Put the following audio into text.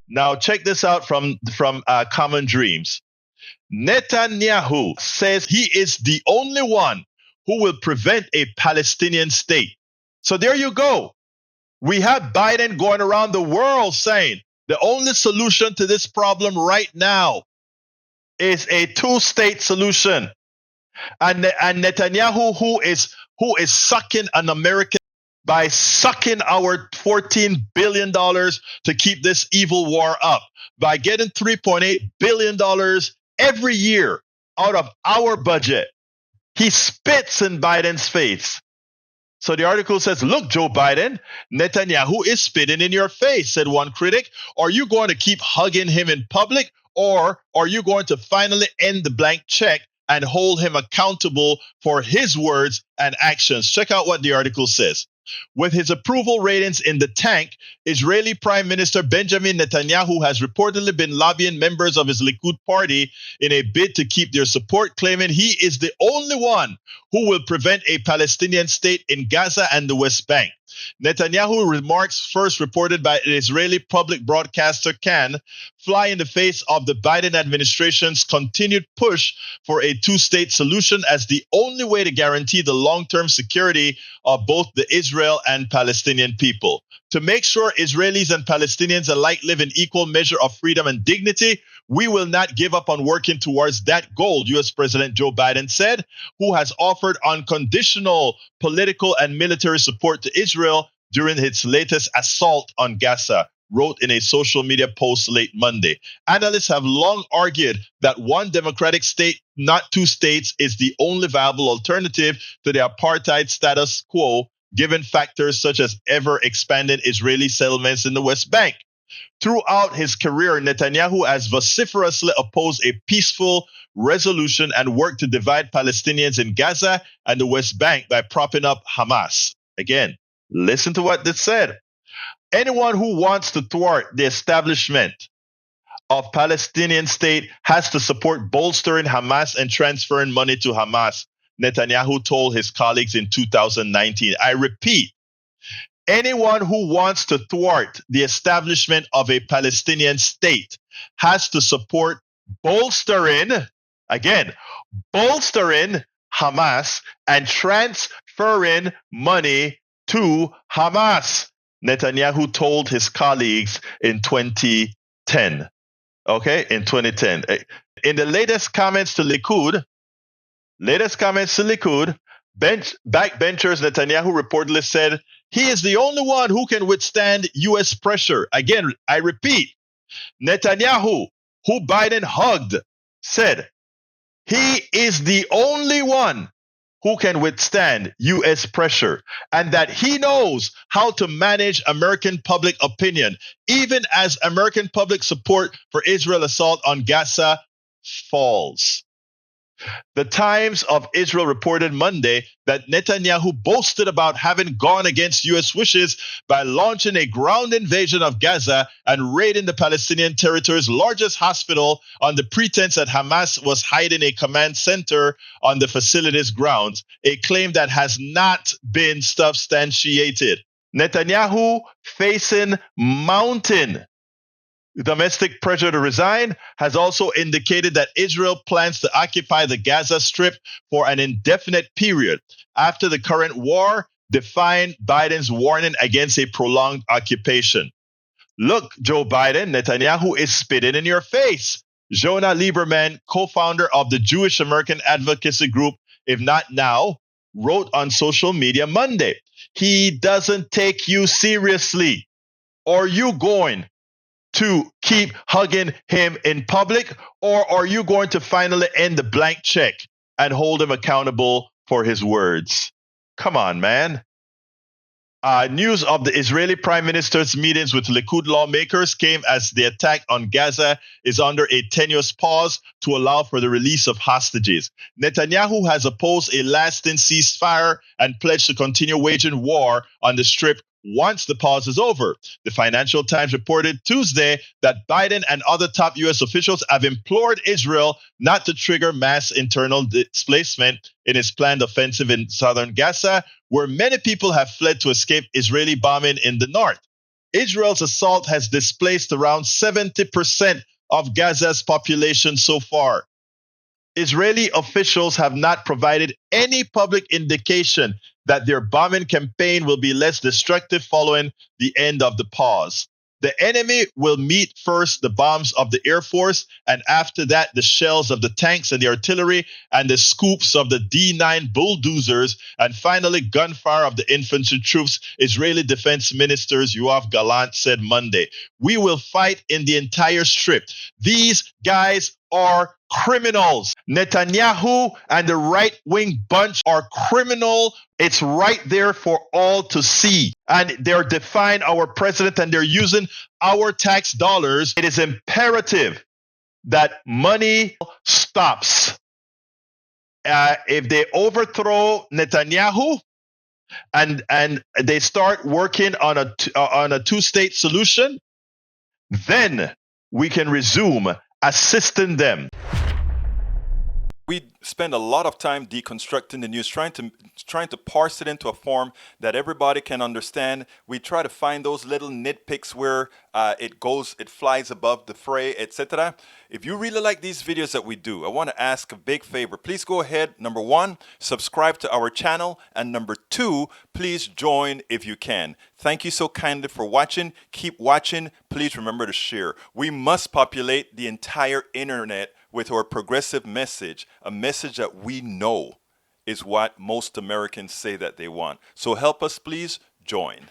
Now check this out from Common Dreams. Netanyahu says he is the only one who will prevent a Palestinian state. So there you go. We have Biden going around the world saying the only solution to this problem right now is a two-state solution. And Netanyahu, who is sucking an American by sucking our $14 billion to keep this evil war up, by getting $3.8 billion every year out of our budget. He spits in Biden's face. So the article says, look, Joe Biden, Netanyahu is spitting in your face, said one critic. Are you going to keep hugging him in public, or are you going to finally end the blank check and hold him accountable for his words and actions? Check out what the article says. With his approval ratings in the tank, Israeli Prime Minister Benjamin Netanyahu has reportedly been lobbying members of his Likud party in a bid to keep their support, claiming he is the only one who will prevent a Palestinian state in Gaza and the West Bank. Netanyahu remarks, first reported by an Israeli public broadcaster, Kan, fly in the face of the Biden administration's continued push for a two-state solution as the only way to guarantee the long-term security of both the Israel and Palestinian people. To make sure Israelis and Palestinians alike live in equal measure of freedom and dignity, we will not give up on working towards that goal, U.S. President Joe Biden said, who has offered unconditional political and military support to Israel during its latest assault on Gaza, wrote in a social media post late Monday. Analysts have long argued that one democratic state, not two states, is the only viable alternative to the apartheid status quo, given factors such as ever-expanding Israeli settlements in the West Bank. Throughout his career, Netanyahu has vociferously opposed a peaceful resolution and worked to divide Palestinians in Gaza and the West Bank by propping up Hamas. Again, listen to what this said. Anyone who wants to thwart the establishment of Palestinian state has to support bolstering Hamas and transferring money to Hamas, Netanyahu told his colleagues in 2019. I repeat, anyone who wants to thwart the establishment of a Palestinian state has to support bolstering Hamas and transferring money to Hamas, Netanyahu told his colleagues in 2010. Okay, in 2010. In the latest comments to Likud, backbenchers Netanyahu reportedly said he is the only one who can withstand U.S. pressure. Again, I repeat, Netanyahu, who Biden hugged, said he is the only one who can withstand U.S. pressure, and that he knows how to manage American public opinion, even as American public support for Israel assault on Gaza falls. The Times of Israel reported Monday that Netanyahu boasted about having gone against U.S. wishes by launching a ground invasion of Gaza and raiding the Palestinian territory's largest hospital on the pretense that Hamas was hiding a command center on the facility's grounds, a claim that has not been substantiated. Netanyahu, facing mounting domestic pressure to resign, has also indicated that Israel plans to occupy the Gaza Strip for an indefinite period after the current war, defying Biden's warning against a prolonged occupation. Look, Joe Biden, Netanyahu is spitting in your face, Jonah Lieberman, co-founder of the Jewish American advocacy group If Not Now, wrote on social media Monday. He doesn't take you seriously. Are you going to keep hugging him in public, or are you going to finally end the blank check and hold him accountable for his words? Come on, man. News of the Israeli Prime Minister's meetings with Likud lawmakers came as the attack on Gaza is under a tenuous pause to allow for the release of hostages. Netanyahu has opposed a lasting ceasefire and pledged to continue waging war on the Strip once the pause is over. The Financial Times reported Tuesday that Biden and other top U.S. officials have implored Israel not to trigger mass internal displacement in its planned offensive in southern Gaza, where many people have fled to escape Israeli bombing in the north. Israel's assault has displaced around 70% of Gaza's population so far. Israeli officials have not provided any public indication that their bombing campaign will be less destructive following the end of the pause. The enemy will meet first the bombs of the Air Force, and after that, the shells of the tanks and the artillery, and the scoops of the D9 bulldozers, and finally, gunfire of the infantry troops, Israeli Defense Minister Yoav Gallant said Monday. We will fight in the entire strip. These guys are criminals. Netanyahu and the right-wing bunch are criminal. It's right there for all to see. And they're defying our president and they're using our tax dollars. It is imperative that money stops. If they overthrow Netanyahu and they start working on a two-state solution, then we can resume assisting them. We spend a lot of time deconstructing the news, trying to parse it into a form that everybody can understand. We try to find those little nitpicks where it flies above the fray, etc. If you really like these videos that we do, I want to ask a big favor. Please go ahead, number one, subscribe to our channel, and number two, please join if you can. Thank you so kindly for watching. Keep watching. Please remember to share. We must populate the entire internet with our progressive message, a message that we know is what most Americans say that they want. So help us, please join.